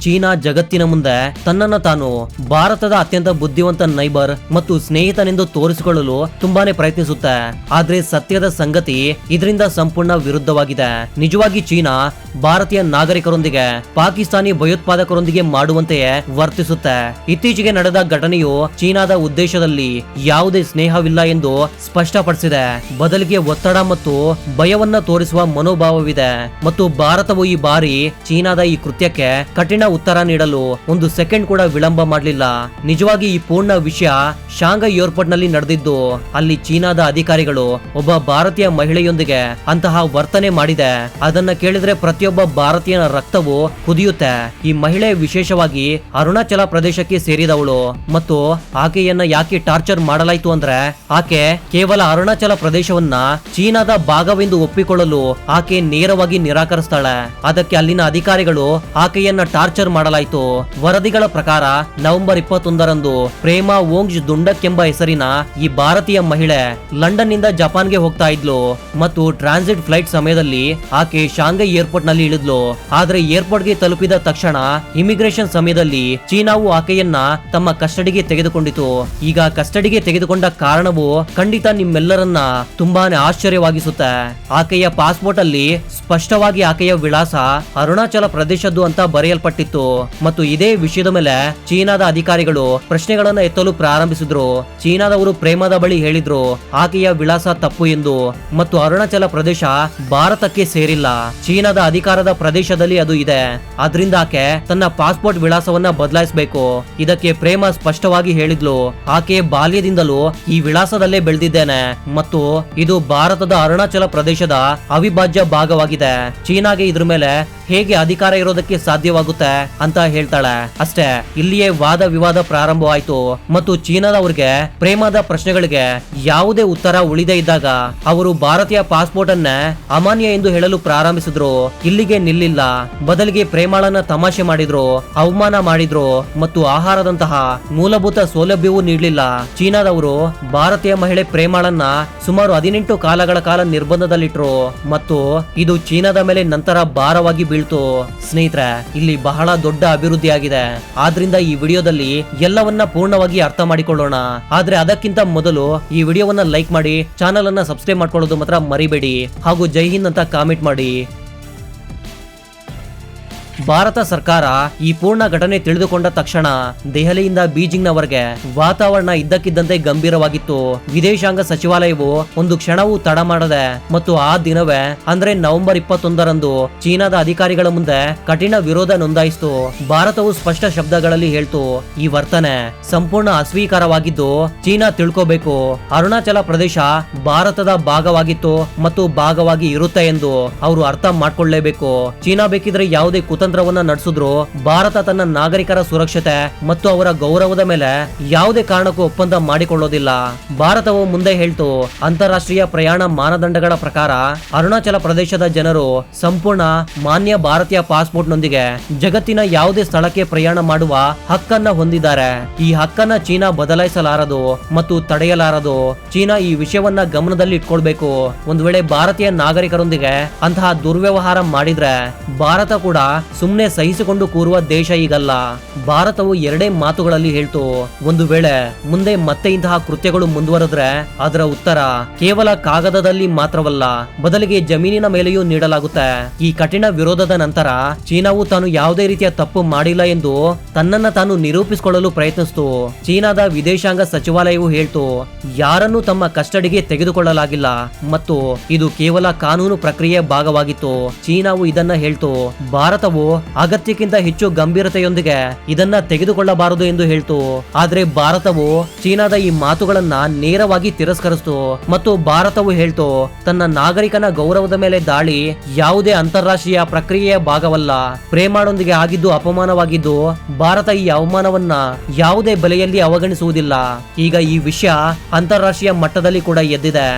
China ಜಗತ್ತಿನ ಮುಂದೆ ತನ್ನನ್ನ ತಾನು ಭಾರತದ ಅತ್ಯಂತ ಬುದ್ಧಿವಂತ ನೈಬರ್ ಮತ್ತು ಸ್ನೇಹಿತನೆಂದು ತೋರಿಸಿಕೊಳ್ಳಲು ತುಂಬಾನೇ ಪ್ರಯತ್ನಿಸುತ್ತೆ. ಆದ್ರೆ ಸತ್ಯದ ಸಂಗತಿ ಇದರಿಂದ ಸಂಪೂರ್ಣ ವಿರುದ್ಧವಾಗಿದೆ. ನಿಜವಾಗಿ ಚೀನಾ ಭಾರತೀಯ ನಾಗರಿಕರೊಂದಿಗೆ ಪಾಕಿಸ್ತಾನಿ ಭಯೋತ್ಪಾದಕರೊಂದಿಗೆ ಮಾಡುವಂತೆಯೇ ವರ್ತಿಸುತ್ತೆ. ಇತ್ತೀಚೆಗೆ ನಡೆದ ಘಟನೆಯು ಚೀನಾದ ಉದ್ದೇಶದಲ್ಲಿ ಯಾವುದೇ ಸ್ನೇಹವಿಲ್ಲ ಎಂದು ಸ್ಪಷ್ಟಪಡಿಸಿದೆ. ಬದಲಿಗೆ ಒತ್ತಡ ಮತ್ತು ಭಯವನ್ನ ತೋರಿಸುವ ಮನೋಭಾವವಿದೆ ಮತ್ತು ಭಾರತವು ಈ ಬಾರಿ ಚೀನಾದ ಈ ಕೃತ್ಯಕ್ಕೆ ಕಠಿಣ ಉತ್ತರ ನೀಡಲು ಒಂದು ಸೆಕೆಂಡ್ ಕೂಡ ವಿಳಂಬ ಮಾಡಲಿಲ್ಲ. ನಿಜವಾಗಿ ಈ ಪೂರ್ಣ ವಿಷಯ ಶಾಂಘೈ ಏರ್ಪೋರ್ಟ್ ನಲ್ಲಿ ನಡೆದಿದ್ದು ಅಲ್ಲಿ ಚೀನಾದ ಅಧಿಕಾರಿಗಳು ಒಬ್ಬ ಭಾರತೀಯ ಮಹಿಳೆಯೊಂದಿಗೆ ಅಂತಹ ವರ್ತನೆ ಮಾಡಿದೆ. ಅದನ್ನ ಕೇಳಿದ್ರೆ ಪ್ರತಿಯೊಬ್ಬ ಭಾರತೀಯನ ರಕ್ತವು ಕುದಿಯುತ್ತೆ. ಈ ಮಹಿಳೆ ವಿಶೇಷವಾಗಿ ಅರುಣಾಚಲ ಪ್ರದೇಶಕ್ಕೆ ಸೇರಿದವಳು ಮತ್ತು ಆಕೆಯನ್ನ ಯಾಕೆ ಟಾರ್ಚರ್ ಮಾಡಲಾಯಿತು ಅಂದ್ರೆ ಆಕೆ ಕೇವಲ ಅರುಣಾಚಲ ಪ್ರದೇಶವನ್ನ ಚೀನಾದ ಭಾಗವೆಂದು ಒಪ್ಪಿಕೊಳ್ಳಲು ಆಕೆ ನೇರವಾಗಿ ನಿರಾಕರಿಸ್ತಾಳೆ. ಅದಕ್ಕೆ ಅಲ್ಲಿನ ಅಧಿಕಾರಿಗಳು ಆಕೆಯನ್ನ ಟಾರ್ಚರ್ ಮಾಡಲಾಯಿತು. ವರದಿಗಳ ಪ್ರಕಾರ ನವೆಂಬರ್ 21ರಂದು ಪ್ರೇಮಾ ವೋಂಗ್ಜ್ ದುಂಡಕ್ ಎಂಬ ಹೆಸರಿನ ಈ ಭಾರತೀಯ ಮಹಿಳೆ ಲಂಡನ್ ನಿಂದ ಜಪಾನ್ಗೆ ಹೋಗ್ತಾ ಇದ್ಲು ಮತ್ತು ಟ್ರಾನ್ಸಿಟ್ ಫ್ಲೈಟ್ ಸಮಯದಲ್ಲಿ ಆಕೆ ಶಾಂಘೈ ಏರ್ಪೋರ್ಟ್ ನಲ್ಲಿ ಇಳಿದ್ಲು. ಆದ್ರೆ ಏರ್ಪೋರ್ಟ್ ಗೆ ತಲುಪಿದ ತಕ್ಷಣ ಇಮಿಗ್ರೇಷನ್ ಸಮಯದಲ್ಲಿ ಚೀನಾವು ಆಕೆಯನ್ನ ತಮ್ಮ ಕಸ್ಟಡಿಗೆ ತೆಗೆದುಕೊಂಡಿತು. ಈಗ ಕಸ್ಟಡಿಗೆ ತೆಗೆದುಕೊಂಡ ಕಾರಣವು ಖಂಡಿತ ನಿಮ್ಮೆಲ್ಲರನ್ನ ತುಂಬಾನೇ ಆಶ್ಚರ್ಯವಾಗಿಸುತ್ತೆ. ಆಕೆಯ ಪಾಸ್ಪೋರ್ಟ್ ಅಲ್ಲಿ ಸ್ಪಷ್ಟವಾಗಿ ಆಕೆಯ ವಿಳಾಸ ಅರುಣಾಚಲ ಪ್ರದೇಶದ್ದು ಅಂತ ಬರೆಯಲ್ಪಟ್ಟಿತ್ತು ಮತ್ತು ಇದೇ ವಿಷಯದ ಮೇಲೆ ಚೀನಾದ ಅಧಿಕಾರಿಗಳು ಪ್ರಶ್ನೆಗಳನ್ನ ಎತ್ತಲು ಪ್ರಾರಂಭಿಸಿದ್ರು. ಚೀನಾದವರು ಪ್ರೇಮದ ಬಳಿ ಹೇಳಿದ್ರು ಆಕೆಯ ವಿಳಾಸ ತಪ್ಪು ಎಂದು ಮತ್ತು ಅರುಣಾಚಲ ಪ್ರದೇಶ ಭಾರತಕ್ಕೆ ಸೇರಿಲ್ಲ, ಚೀನಾದ ಅಧಿಕಾರದ ಪ್ರದೇಶದಲ್ಲಿ ಅದು ಇದೆ. ಆದ್ರಿಂದ ಆಕೆ ತನ್ನ ಪಾಸ್ಪೋರ್ಟ್ ವಿಳಾಸವನ್ನ ಬದಲಾಯಿಸಬೇಕು. ಇದಕ್ಕೆ ಪ್ರೇಮ ಸ್ಪಷ್ಟವಾಗಿ ಹೇಳಿದ್ಲು, ಆಕೆ ಬಾಲ್ಯದಿಂದಲೂ ಈ ವಿಳಾಸದಲ್ಲೇ ಬೆಳೆದಿದ್ದೇನೆ ಮತ್ತು ಇದು ಭಾರತದ ಅರುಣಾಚಲ ಪ್ರದೇಶದ ಅವಿಭಾಜ್ಯ ಭಾಗವಾಗಿದೆ. ಚೀನಾಗೆ ಇದ್ರ ಮೇಲೆ ಹೇಗೆ ಅಧಿಕಾರ ಇರೋದಕ್ಕೆ ಸಾಧ್ಯವಾಗುತ್ತೆ ಅಂತ ಹೇಳ್ತಾಳೆ. ಅಷ್ಟೇ, ಇಲ್ಲಿಯೇ ವಾದ ವಿವಾದ ಪ್ರಾರಂಭವಾಯಿತು ಮತ್ತು ಚೀನಾದವರಿಗೆ ಪ್ರೇಮದ ಪ್ರಶ್ನೆಗಳಿಗೆ ಯಾವುದೇ ಉತ್ತರ ಉಳಿದೇ ಇದ್ದಾಗ ಅವರು ಭಾರತೀಯ ಪಾಸ್ಪೋರ್ಟ್ ಅನ್ನ ಅಮಾನ್ಯ ಎಂದು ಹೇಳಲು ಪ್ರಾರಂಭಿಸಿದ್ರು. ಇಲ್ಲಿಗೆ ನಿಲ್ಲಿಲ್ಲ, ಬದಲಿಗೆ ಪ್ರೇಮಾಳನ್ನ ತಮಾಷೆ ಮಾಡಿದ್ರು, ಅವಮಾನ ಮಾಡಿದ್ರು ಮತ್ತು ಆಹಾರದಂತಹ ಮೂಲಭೂತ ಸೌಲಭ್ಯವೂ ನೀಡಲಿಲ್ಲ. ಚೀನಾದವರು ಭಾರತೀಯ ಮಹಿಳೆ ಪ್ರೇಮಾಳನ್ನ ಸುಮಾರು 18 ಕಾಲಗಳ ಕಾಲ ನಿರ್ಬಂಧದಲ್ಲಿಟ್ರು ಮತ್ತು ಇದು ಚೀನಾದ ಮೇಲೆ ನಂತರ ಭಾರವಾಗಿ ಬೀಳ್ತು. ಸ್ನೇಹಿತರೆ, ಇಲ್ಲಿ ಬಹಳ ದೊಡ್ಡ ಅಭಿವೃದ್ಧಿ ಆಗಿದೆ. ಆದ್ರಿಂದ ಈ ವಿಡಿಯೋದಲ್ಲಿ ಎಲ್ಲವನ್ನ ಪೂರ್ಣವಾಗಿ ಅರ್ಥ ಮಾಡಿಕೊಳ್ಳೋಣ. ಆದ್ರೆ ಅದಕ್ಕಿಂತ ಮೊದಲು ಈ ವಿಡಿಯೋವನ್ನ ಲೈಕ್ ಮಾಡಿ, ಚಾನೆಲ್ ಅನ್ನ ಸಬ್ಸ್ಕ್ರೈಬ್ ಮಾಡ್ಕೊಳ್ಳೋದು ಮಾತ್ರ ಮರಿಬೇಡಿ ಹಾಗೂ ಜೈ ಹಿಂದ್ ಅಂತ ಕಾಮೆಂಟ್ ಮಾಡಿ. ಭಾರತ ಸರ್ಕಾರ ಈ ಪೂರ್ಣ ಘಟನೆ ತಿಳಿದುಕೊಂಡ ತಕ್ಷಣ ದೆಹಲಿಯಿಂದ ಬೀಜಿಂಗ್ ನವರೆಗೆ ವಾತಾವರಣ ಇದ್ದಕ್ಕಿದ್ದಂತೆ ಗಂಭೀರವಾಗಿತ್ತು. ವಿದೇಶಾಂಗ ಸಚಿವಾಲಯವು ಒಂದು ಕ್ಷಣವೂ ತಡ ಮಾಡದೆ ಮತ್ತು ಆ ದಿನವೇ ಅಂದ್ರೆ ನವೆಂಬರ್ 21ರಂದು ಚೀನಾದ ಅಧಿಕಾರಿಗಳ ಮುಂದೆ ಕಠಿಣ ವಿರೋಧ ನೋಂದಾಯಿಸಿತು. ಭಾರತವು ಸ್ಪಷ್ಟ ಶಬ್ದಗಳಲ್ಲಿ ಹೇಳ್ತು, ಈ ವರ್ತನೆ ಸಂಪೂರ್ಣ ಅಸ್ವೀಕಾರವಾಗಿದ್ದು ಚೀನಾ ತಿಳ್ಕೋಬೇಕು, ಅರುಣಾಚಲ ಪ್ರದೇಶ ಭಾರತದ ಭಾಗವಾಗಿತ್ತು ಮತ್ತು ಭಾಗವಾಗಿ ಇರುತ್ತೆ ಎಂದು ಅವರು ಅರ್ಥ ಮಾಡ್ಕೊಳ್ಳೇಬೇಕು. ಚೀನಾ ಬೇಕಿದ್ರೆ ಯಾವುದೇ ಕುತಂತ್ರವನ್ನ ನಡೆಸಿದ್ರು ಭಾರತ ತನ್ನ ನಾಗರಿಕರ ಸುರಕ್ಷತೆ ಮತ್ತು ಅವರ ಗೌರವದ ಮೇಲೆ ಯಾವುದೇ ಕಾರಣಕ್ಕೂ ಒಪ್ಪಂದ ಮಾಡಿಕೊಳ್ಳೋದಿಲ್ಲ. ಭಾರತವು ಮುಂದೆ ಹೇಳ್ತು, ಅಂತಾರಾಷ್ಟ್ರೀಯ ಪ್ರಯಾಣ ಮಾನದಂಡಗಳ ಪ್ರಕಾರ ಅರುಣಾಚಲ ಪ್ರದೇಶದ ಜನರು ಸಂಪೂರ್ಣ ಮಾನ್ಯ ಭಾರತೀಯ ಪಾಸ್ಪೋರ್ಟ್ ನೊಂದಿಗೆ ಜಗತ್ತಿನ ಯಾವುದೇ ಸ್ಥಳಕ್ಕೆ ಪ್ರಯಾಣ ಮಾಡುವ ಹಕ್ಕನ್ನ ಹೊಂದಿದ್ದಾರೆ. ಈ ಹಕ್ಕನ್ನ ಚೀನಾ ಬದಲಾಯಿಸಲಾರದು ಮತ್ತು ತಡೆಯಲಾರದು. ಚೀನಾ ಈ ವಿಷಯವನ್ನ ಗಮನದಲ್ಲಿ ಇಟ್ಕೊಳ್ಬೇಕು. ಒಂದು ವೇಳೆ ಭಾರತೀಯ ನಾಗರಿಕರೊಂದಿಗೆ ಅಂತಹ ದುರ್ವ್ಯವಹಾರ ಮಾಡಿದ್ರೆ ಭಾರತ ಕೂಡ ಸುಮ್ನೆ ಸಹಿಸಿಕೊಂಡು ಕೂರುವ ದೇಶ ಈಗಲ್ಲ. ಭಾರತವು ಎರಡೇ ಮಾತುಗಳಲ್ಲಿ ಹೇಳ್ತು, ಒಂದು ವೇಳೆ ಮುಂದೆ ಮತ್ತೆ ಇಂತಹ ಕೃತ್ಯಗಳು ಮುಂದುವರೆದ್ರೆ ಅದರ ಉತ್ತರ ಕೇವಲ ಕಾಗದದಲ್ಲಿ ಮಾತ್ರವಲ್ಲ, ಬದಲಿಗೆ ಜಮೀನಿನ ಮೇಲೆಯೂ ನೀಡಲಾಗುತ್ತೆ. ಈ ಕಠಿಣ ವಿರೋಧದ ನಂತರ ಚೀನಾವು ತಾನು ಯಾವುದೇ ರೀತಿಯ ತಪ್ಪು ಮಾಡಿಲ್ಲ ಎಂದು ತನ್ನನ್ನ ತಾನು ನಿರೂಪಿಸಿಕೊಳ್ಳಲು ಪ್ರಯತ್ನಿಸಿತು. ಚೀನಾದ ವಿದೇಶಾಂಗ ಸಚಿವಾಲಯವು ಹೇಳ್ತು, ಯಾರನ್ನು ತಮ್ಮ ಕಸ್ಟಡಿಗೆ ತೆಗೆದುಕೊಳ್ಳಲಾಗಿಲ್ಲ ಮತ್ತು ಇದು ಕೇವಲ ಕಾನೂನು ಪ್ರಕ್ರಿಯೆಯ ಭಾಗವಾಗಿತ್ತು. ಚೀನಾವು ಇದನ್ನ ಹೇಳ್ತು, ಭಾರತವು ಅಗತ್ಯಕ್ಕಿಂತ ಹೆಚ್ಚು ಗಂಭೀರತೆಯೊಂದಿಗೆ ಇದನ್ನ ತೆಗೆದುಕೊಳ್ಳಬಾರದು ಎಂದು ಹೇಳ್ತು. ಆದ್ರೆ ಭಾರತವು ಚೀನಾದ ಈ ಮಾತುಗಳನ್ನ ನೇರವಾಗಿ ತಿರಸ್ಕರಿಸಿತು ಮತ್ತು ಭಾರತವು ಹೇಳ್ತು, ತನ್ನ ನಾಗರಿಕನ ಗೌರವದ ಮೇಲೆ ದಾಳಿ ಯಾವುದೇ ಅಂತಾರಾಷ್ಟ್ರೀಯ ಪ್ರಕ್ರಿಯೆಯ ಭಾಗವಲ್ಲ. ಪ್ರೇಮಾಳೊಂದಿಗೆ ಆಗಿದ್ದು ಅಪಮಾನವಾಗಿದ್ದು ಭಾರತ ಈ ಅವಮಾನವನ್ನ ಯಾವುದೇ ಬೆಲೆಯಲ್ಲಿ ಅವಗಣಿಸುವುದಿಲ್ಲ. ಈಗ ಈ ವಿಷಯ ಅಂತಾರಾಷ್ಟ್ರೀಯ ಮಟ್ಟದಲ್ಲಿ ಕೂಡ ಎದ್ದಿದೆ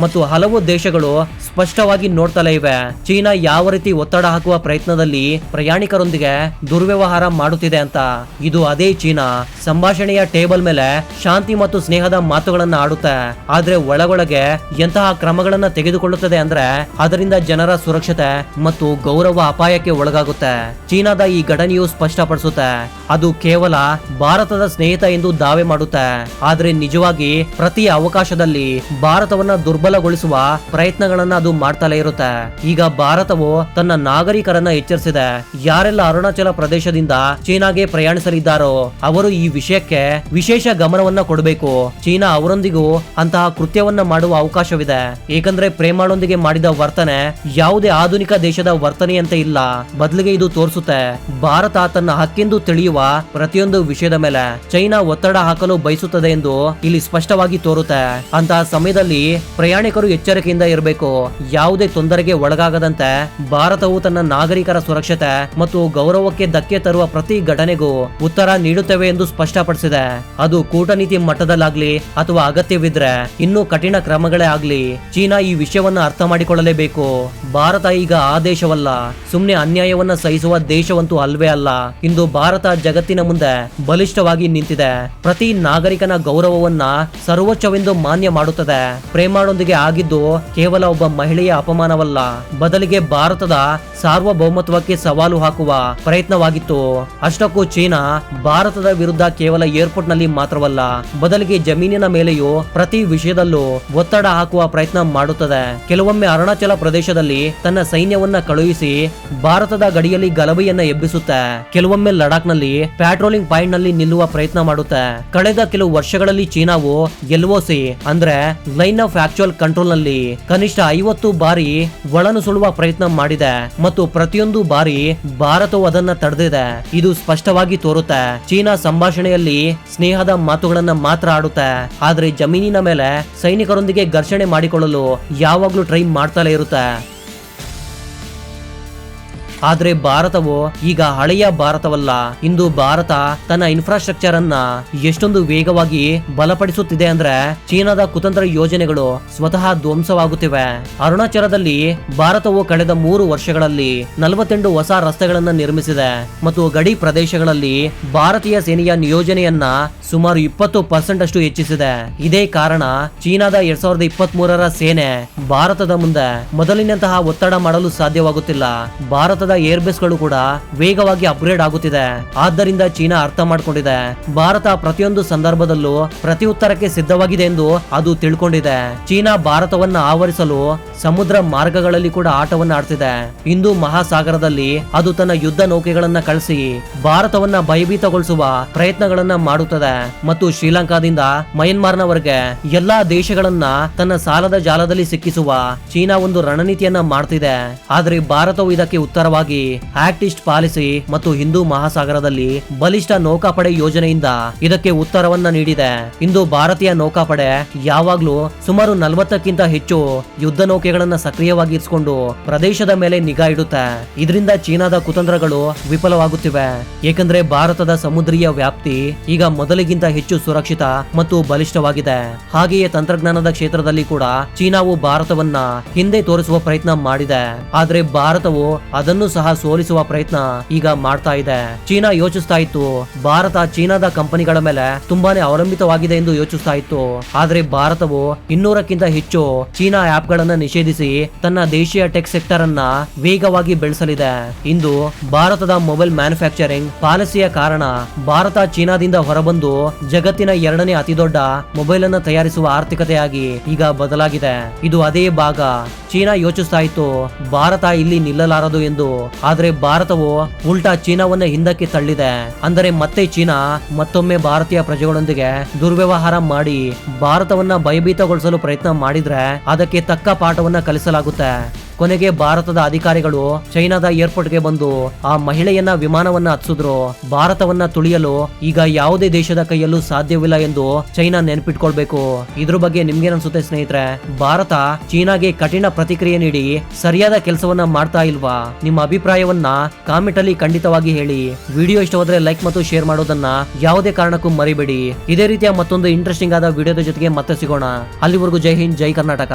ಮತ್ತು ಹಲವು ದೇಶಗಳು ಸ್ಪಷ್ಟವಾಗಿ ನೋಡ್ತಲೇ ಇವೆ. ಚೀನಾ ಯಾವ ರೀತಿ ಒತ್ತಡ ಹಾಕುವ ಪ್ರಯತ್ನದಲ್ಲಿ ಪ್ರಯಾಣಿಕರೊಂದಿಗೆ ದುರ್ವ್ಯವಹಾರ ಮಾಡುತ್ತಿದೆ ಅಂತ. ಇದು ಅದೇ ಚೀನಾ ಸಂಭಾಷಣೆಯ ಟೇಬಲ್ ಮೇಲೆ ಶಾಂತಿ ಮತ್ತು ಸ್ನೇಹದ ಮಾತುಗಳನ್ನ ಆಡುತ್ತೆ, ಆದ್ರೆ ಒಳಗೊಳಗೆ ಎಂತಹ ಕ್ರಮಗಳನ್ನ ತೆಗೆದುಕೊಳ್ಳುತ್ತದೆ ಅಂದ್ರೆ ಅದರಿಂದ ಜನರ ಸುರಕ್ಷತೆ ಮತ್ತು ಗೌರವ ಅಪಾಯಕ್ಕೆ ಒಳಗಾಗುತ್ತೆ. ಚೀನಾದ ಈ ಘಟನೆಯು ಸ್ಪಷ್ಟಪಡಿಸುತ್ತೆ ಅದು ಕೇವಲ ಭಾರತದ ಸ್ನೇಹಿತ ಎಂದು ದಾವೆ ಮಾಡುತ್ತೆ, ಆದ್ರೆ ನಿಜವಾಗಿ ಪ್ರತಿ ಅವಕಾಶದಲ್ಲಿ ಭಾರತವನ್ನ ದುರ್ಬಲಗೊಳಿಸುವ ಪ್ರಯತ್ನಗಳನ್ನ ಅದು ಮಾಡ್ತಲೇ ಇರುತ್ತೆ. ಈಗ ಭಾರತವು ತನ್ನ ನಾಗರಿಕರನ್ನ ಎಚ್ಚರಿಸಿದೆ. ಯಾರೆಲ್ಲ ಅರುಣಾಚಲ ಪ್ರದೇಶದಿಂದ ಚೀನಾಗೆ ಪ್ರಯಾಣಿಸಲಿದ್ದಾರೋ ಅವರು ಈ ವಿಷಯಕ್ಕೆ ವಿಶೇಷ ಗಮನವನ್ನ ಕೊಡಬೇಕು. ಚೀನಾ ಅವರೊಂದಿಗೂ ಅಂತಹ ಕೃತ್ಯವನ್ನ ಮಾಡುವ ಅವಕಾಶವಿದೆ, ಏಕೆಂದ್ರೆ ಪ್ರೇಮಾಳೊಂದಿಗೆ ಮಾಡಿದ ವರ್ತನೆ ಯಾವುದೇ ಆಧುನಿಕ ದೇಶದ ವರ್ತನೆಯಂತೆ ಇಲ್ಲ. ಬದಲಿಗೆ ಇದು ತೋರಿಸುತ್ತೆ ಭಾರತ ತನ್ನ ಹಕ್ಕೆಂದು ತಿಳಿಯುವ ಪ್ರತಿಯೊಂದು ವಿಷಯದ ಮೇಲೆ ಚೈನಾ ಒತ್ತಡ ಹಾಕಲು ಬಯಸುತ್ತದೆ ಎಂದು ಇಲ್ಲಿ ಸ್ಪಷ್ಟವಾಗಿ ತೋರುತ್ತೆ. ಅಂತಹ ಸಮಯದಲ್ಲಿ ಪ್ರಯಾಣಿಕರು ಎಚ್ಚರಿಕೆಯಿಂದ ಇರಬೇಕು. ಯಾವುದೇ ತೊಂದರೆಗೆ ಒಳಗಾಗದಂತೆ ಭಾರತವು ತನ್ನ ನಾಗರಿಕರ ಸುರಕ್ಷತೆ ಮತ್ತು ಗೌರವಕ್ಕೆ ಧಕ್ಕೆ ತರುವ ಪ್ರತಿ ಘಟನೆಗೂ ಉತ್ತರ ನೀಡುತ್ತೇವೆ ಎಂದು ಸ್ಪಷ್ಟಪಡಿಸಿದೆ. ಅದು ಕೂಟನೀತಿ ಮಟ್ಟದಲ್ಲಾಗ್ಲಿ ಅಥವಾ ಅಗತ್ಯವಿದ್ರೆ ಇನ್ನೂ ಕಠಿಣ ಕ್ರಮಗಳೇ ಆಗ್ಲಿ, ಚೀನಾ ಈ ವಿಷಯವನ್ನ ಅರ್ಥ ಮಾಡಿಕೊಳ್ಳಲೇಬೇಕು. ಭಾರತ ಈಗ ಆ ದೇಶವಲ್ಲ, ಸುಮ್ನೆ ಅನ್ಯಾಯವನ್ನ ಸಹಿಸುವ ದೇಶವಂತೂ ಅಲ್ವೇ ಅಲ್ಲ. ಇಂದು ಭಾರತ ಜಗತ್ತಿನ ಮುಂದೆ ಬಲಿಷ್ಠವಾಗಿ ನಿಂತಿದೆ. ಪ್ರತಿ ನಾಗರಿಕನ ಗೌರವವನ್ನ ಸರ್ವೋಚ್ಚವೆಂದು ಮಾನ್ಯ ಮಾಡುತ್ತದೆ. ಪ್ರೇಮಾಳೊಂದಿಗೆ ಆಗಿದ್ದು ಕೇವಲ ಒಬ್ಬ ಮಹಿಳೆಯ ಅಪಮಾನವಲ್ಲ, ಬದಲಿಗೆ ಭಾರತದ ಸಾರ್ವಭೌಮತ್ವಕ್ಕೆ ಸವಾಲು ಹಾಕುವ ಪ್ರಯತ್ನವಾಗಿತ್ತು. ಅಷ್ಟಕ್ಕೂ ಚೀನಾ ಭಾರತದ ವಿರುದ್ಧ ಕೇವಲ ಏರ್ಪೋರ್ಟ್ ನಲ್ಲಿ ಮಾತ್ರವಲ್ಲ, ಬದಲಿಗೆ ಜಮೀನಿನ ಮೇಲೆಯೂ ಪ್ರತಿ ವಿಷಯದಲ್ಲೂ ಒತ್ತಡ ಹಾಕುವ ಪ್ರಯತ್ನ ಮಾಡುತ್ತದೆ. ಕೆಲವೊಮ್ಮೆ ಅರುಣಾಚಲ ಪ್ರದೇಶದಲ್ಲಿ ತನ್ನ ಸೈನ್ಯವನ್ನ ಕಳುಹಿಸಿ ಭಾರತದ ಗಡಿಯಲ್ಲಿ ಗಲಭೆಯನ್ನ ಎಬ್ಬಿಸುತ್ತೆ. ಕೆಲವೊಮ್ಮೆ ಲಡಾಖ್ ನಲ್ಲಿ ಪ್ಯಾಟ್ರೋಲಿಂಗ್ ಪಾಯಿಂಟ್ ನಲ್ಲಿ ನಿಲ್ಲುವ ಪ್ರಯತ್ನ ಮಾಡುತ್ತೆ. ಕಳೆದ ಕೆಲವು ವರ್ಷಗಳಲ್ಲಿ ಚೀನಾವು LOC ಅಂದ್ರೆ ಲೈನ್ ಆಫ್ ಆಕ್ಚುಯಲ್ ಕಂಟ್ರೋಲ್ ನಲ್ಲಿ ಕನಿಷ್ಠ 50 ಬಾರಿ ಒಳನುಸುಳುವ ಪ್ರಯತ್ನ ಮಾಡಿದೆ ಮತ್ತು ಪ್ರತಿಯೊಂದು ಬಾರಿ ಭಾರತವು ಅದನ್ನ ತಡೆದಿದೆ. ಇದು ಸ್ಪಷ್ಟವಾಗಿ ತೋರುತ್ತೆ ಚೀನಾ ಸಂಭಾಷಣೆಯಲ್ಲಿ ಸ್ನೇಹದ ಮಾತುಗಳನ್ನ ಮಾತ್ರ ಆಡುತ್ತೆ, ಆದ್ರೆ ಜಮೀನಿನ ಮೇಲೆ ಸೈನಿಕರೊಂದಿಗೆ ಘರ್ಷಣೆ ಮಾಡಿಕೊಳ್ಳಲು ಯಾವಾಗ್ಲೂ ಟ್ರೈ ಮಾಡ್ತಲೇ ಇರುತ್ತೆ. ಆದ್ರೆ ಭಾರತವು ಈಗ ಹಳೆಯ ಭಾರತವಲ್ಲ. ಇಂದು ಭಾರತ ತನ್ನ ಇನ್ಫ್ರಾಸ್ಟ್ರಕ್ಚರ್ ಅನ್ನ ಎಷ್ಟೊಂದು ವೇಗವಾಗಿ ಬಲಪಡಿಸುತ್ತಿದೆ ಅಂದ್ರೆ ಚೀನಾದ ಕುತಂತ್ರ ಯೋಜನೆಗಳು ಸ್ವತಃ ಧ್ವಂಸವಾಗುತ್ತಿವೆ. ಅರುಣಾಚಲದಲ್ಲಿ ಭಾರತವು ಕಳೆದ 3 ವರ್ಷಗಳಲ್ಲಿ 48 ಹೊಸ ರಸ್ತೆಗಳನ್ನ ನಿರ್ಮಿಸಿದೆ ಮತ್ತು ಗಡಿ ಪ್ರದೇಶಗಳಲ್ಲಿ ಭಾರತೀಯ ಸೇನೆಯ ನಿಯೋಜನೆಯನ್ನ ಸುಮಾರು 20% ಅಷ್ಟು ಹೆಚ್ಚಿಸಿದೆ. ಇದೇ ಕಾರಣ ಚೀನಾದ 2023ರ ಸೇನೆ ಭಾರತದ ಮುಂದೆ ಮೊದಲಿನಂತಹ ಒತ್ತಡ ಮಾಡಲು ಸಾಧ್ಯವಾಗುತ್ತಿಲ್ಲ. ಭಾರತದ ಏರ್ಬೇಸ್ ಗಳು ಕೂಡ ವೇಗವಾಗಿ ಅಪ್ಗ್ರೇಡ್ ಆಗುತ್ತಿದೆ. ಆದ್ದರಿಂದ ಚೀನಾ ಅರ್ಥ ಮಾಡಿಕೊಂಡಿದೆ ಭಾರತ ಪ್ರತಿಯೊಂದು ಸಂದರ್ಭದಲ್ಲೂ ಪ್ರತಿ ಉತ್ತರಕ್ಕೆ ಸಿದ್ಧವಾಗಿದೆ ಎಂದು ಅದು ತಿಳ್ಕೊಂಡಿದೆ. ಚೀನಾ ಭಾರತವನ್ನ ಆವರಿಸಲು ಸಮುದ್ರ ಮಾರ್ಗಗಳಲ್ಲಿ ಕೂಡ ಆಟವನ್ನ ಆಡ್ತಿದೆ. ಹಿಂದೂ ಮಹಾಸಾಗರದಲ್ಲಿ ಅದು ತನ್ನ ಯುದ್ಧ ನೌಕೆಗಳನ್ನ ಕಳಿಸಿ ಭಾರತವನ್ನ ಭಯಭೀತಗೊಳಿಸುವ ಪ್ರಯತ್ನಗಳನ್ನ ಮಾಡುತ್ತದೆ ಮತ್ತು ಶ್ರೀಲಂಕಾದಿಂದ ಮಯನ್ಮಾರ್ನವರೆಗೆ ಎಲ್ಲಾ ದೇಶಗಳನ್ನ ತನ್ನ ಸಾಲದ ಜಾಲದಲ್ಲಿ ಸಿಕ್ಕಿಸುವ ಚೀನಾ ಒಂದು ರಣನೀತಿಯನ್ನ ಮಾಡ್ತಿದೆ. ಆದ್ರೆ ಭಾರತವು ಇದಕ್ಕೆ ಉತ್ತರವಾಗಿ ಆಕ್ಟ್ ಈಸ್ಟ್ ಪಾಲಿಸಿ ಮತ್ತು ಹಿಂದೂ ಮಹಾಸಾಗರದಲ್ಲಿ ಬಲಿಷ್ಠ ನೌಕಾಪಡೆ ಯೋಜನೆಯಿಂದ ಇದಕ್ಕೆ ಉತ್ತರವನ್ನ ನೀಡಿದೆ. ಇಂದು ಭಾರತೀಯ ನೌಕಾಪಡೆ ಯಾವಾಗ್ಲೂ ಸುಮಾರು 40ಕ್ಕಿಂತ ಹೆಚ್ಚು ಯುದ್ಧ ನೌಕೆಗಳನ್ನ ಸಕ್ರಿಯವಾಗಿ ಇರಿಸಿಕೊಂಡು ಪ್ರದೇಶದ ಮೇಲೆ ನಿಗಾ ಇಡುತ್ತೆ. ಇದರಿಂದ ಚೀನಾದ ಕುತಂತ್ರಗಳು ವಿಫಲವಾಗುತ್ತಿವೆ, ಏಕೆಂದ್ರೆ ಭಾರತದ ಸಮುದ್ರೀಯ ವ್ಯಾಪ್ತಿ ಈಗ ಮೊದಲಿಗಿಂತ ಹೆಚ್ಚು ಸುರಕ್ಷಿತ ಮತ್ತು ಬಲಿಷ್ಠವಾಗಿದೆ. ಹಾಗೆಯೇ ತಂತ್ರಜ್ಞಾನದ ಕ್ಷೇತ್ರದಲ್ಲಿ ಕೂಡ ಚೀನಾವು ಭಾರತವನ್ನ ಹಿಂದೆ ತೋರಿಸುವ ಪ್ರಯತ್ನ ಮಾಡಿದೆ. ಆದ್ರೆ ಭಾರತವು ಅದನ್ನು ಸಹ ಸೋಲಿಸುವ ಪ್ರಯತ್ನ ಈಗ ಮಾಡ್ತಾ ಇದೆ. ಚೀನಾ ಯೋಚಿಸ್ತಾ ಇತ್ತು ಭಾರತ ಚೀನಾದ ಕಂಪನಿಗಳ ಮೇಲೆ ತುಂಬಾನೇ ಅವಲಂಬಿತವಾಗಿದೆ ಎಂದು ಯೋಚಿಸ್ತಾ ಇತ್ತು. ಆದ್ರೆ ಭಾರತವು 200ಕ್ಕಿಂತ ಹೆಚ್ಚು ಚೀನಾ ಆಪ್ ಗಳನ್ನ ನಿಷೇಧಿಸಿ ತನ್ನ ದೇಶೀಯ ಟೆಕ್ ಸೆಕ್ಟರ್ ಅನ್ನ ವೇಗವಾಗಿ ಬೆಳೆಸಲಿದೆ. ಇಂದು ಭಾರತದ ಮೊಬೈಲ್ ಮ್ಯಾನುಫ್ಯಾಕ್ಚರಿಂಗ್ ಪಾಲಿಸಿಯ ಕಾರಣ ಭಾರತ ಚೀನಾದಿಂದ ಹೊರಬಂದು ಜಗತ್ತಿನ 2ನೇ ಅತಿ ದೊಡ್ಡ ಮೊಬೈಲ್ ಅನ್ನು ತಯಾರಿಸುವ ಆರ್ಥಿಕತೆಯಾಗಿ ಈಗ ಬದಲಾಗಿದೆ. ಇದು ಅದೇ ಭಾಗ. ಚೀನಾ ಯೋಚಿಸ್ತಾ ಇತ್ತು ಭಾರತ ಇಲ್ಲಿ ನಿಲ್ಲಲಾರದು ಎಂದು, ಆದ್ರೆ ಭಾರತವು ಉಲ್ಟಾ ಚೀನಾವನ್ನ ಹಿಂದಕ್ಕೆ ತಳ್ಳಿದೆ. ಅಂದರೆ ಮತ್ತೆ ಚೀನಾ ಮತ್ತೊಮ್ಮೆ ಭಾರತೀಯ ಪ್ರಜೆಗಳೊಂದಿಗೆ ದುರ್ವ್ಯವಹಾರ ಮಾಡಿ ಭಾರತವನ್ನ ಭಯಭೀತಗೊಳಿಸಲು ಪ್ರಯತ್ನ ಮಾಡಿದ್ರೆ ಅದಕ್ಕೆ ತಕ್ಕ ಪಾಠವನ್ನ ಕಲಿಸಲಾಗುತ್ತೆ. ಕೊನೆಗೆ ಭಾರತದ ಅಧಿಕಾರಿಗಳು ಚೈನಾದ ಏರ್ಪೋರ್ಟ್ಗೆ ಬಂದು ಆ ಮಹಿಳೆಯನ್ನ ವಿಮಾನವನ್ನ ಹತ್ಸಿದ್ರು. ಭಾರತವನ್ನ ತುಳಿಯಲು ಈಗ ಯಾವುದೇ ದೇಶದ ಕೈಯಲ್ಲೂ ಸಾಧ್ಯವಿಲ್ಲ ಎಂದು ಚೈನಾ ನೆನಪಿಟ್ಕೊಳ್ಬೇಕು. ಇದ್ರ ಬಗ್ಗೆ ನಿಮ್ಗೇನ್ ಅನ್ಸುತ್ತೆ ಸ್ನೇಹಿತರೆ? ಭಾರತ ಚೀನಾಗೆ ಕಠಿಣ ಪ್ರತಿಕ್ರಿಯೆ ನೀಡಿ ಸರಿಯಾದ ಕೆಲಸವನ್ನ ಮಾಡ್ತಾ ಇಲ್ವಾ? ನಿಮ್ಮ ಅಭಿಪ್ರಾಯವನ್ನ ಕಾಮೆಂಟ್ ಅಲ್ಲಿ ಖಂಡಿತವಾಗಿ ಹೇಳಿ. ವಿಡಿಯೋ ಇಷ್ಟವಾದ್ರೆ ಲೈಕ್ ಮತ್ತು ಶೇರ್ ಮಾಡೋದನ್ನ ಯಾವುದೇ ಕಾರಣಕ್ಕೂ ಮರಿಬೇಡಿ. ಇದೇ ರೀತಿಯ ಮತ್ತೊಂದು ಇಂಟ್ರೆಸ್ಟಿಂಗ್ ಆದ ವಿಡಿಯೋದ ಜೊತೆಗೆ ಮತ್ತೆ ಸಿಗೋಣ. ಅಲ್ಲಿವರೆಗೂ ಜೈ ಹಿಂದ್, ಜೈ ಕರ್ನಾಟಕ.